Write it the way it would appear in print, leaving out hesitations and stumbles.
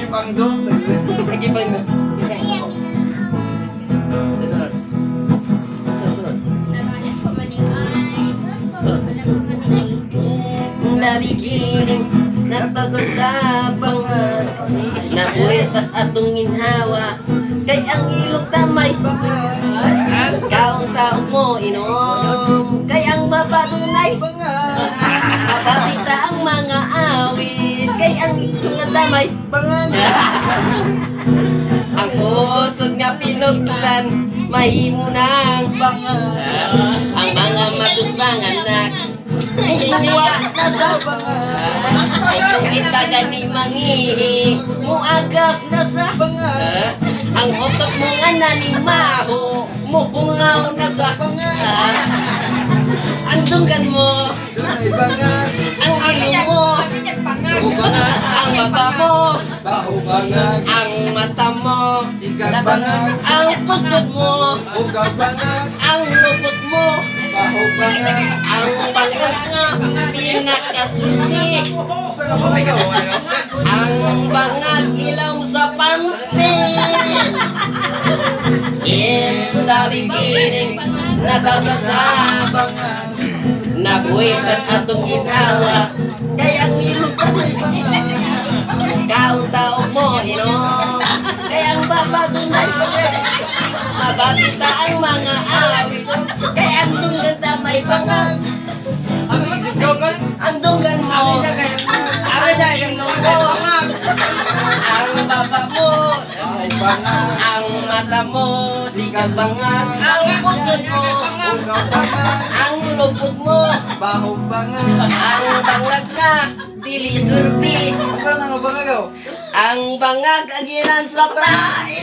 Nagipangdong. Nagipangdong. Susunod. Susunod. Nabigining napag-usapang nabuetas atong ginhawa kay ang ilog tamay kaong taong mo inom kay ang mapadunay mapatita ang mga awit kay ang ilog tamay ang usod nga pinuglan mahimo nang ang mga matusbangan anak Muwa na sa ay kung kita gani mangihi muagas na sa ang otot mo nga nanimaho mukungaw na sa ang dunggan mo ang ilong mo ang mata mo ang mata mo ang pusod mo ang lupot mo ang bangat nga pinakasunti ang bangat ilaw sa pante in the beginning nagkakasabangan nabuetas atong ginawa kaya ang ilong kauntaw mo inom kaya ang babatunay mabatita ang mga awit kaya ang dunggan tamay bangat ang dunggan mo ang ilong mo ang baba mo ang mata mo sigal bangat ang pusod mo ang lupot mo ang bangat ka dili surti ang bangag agiran sa tae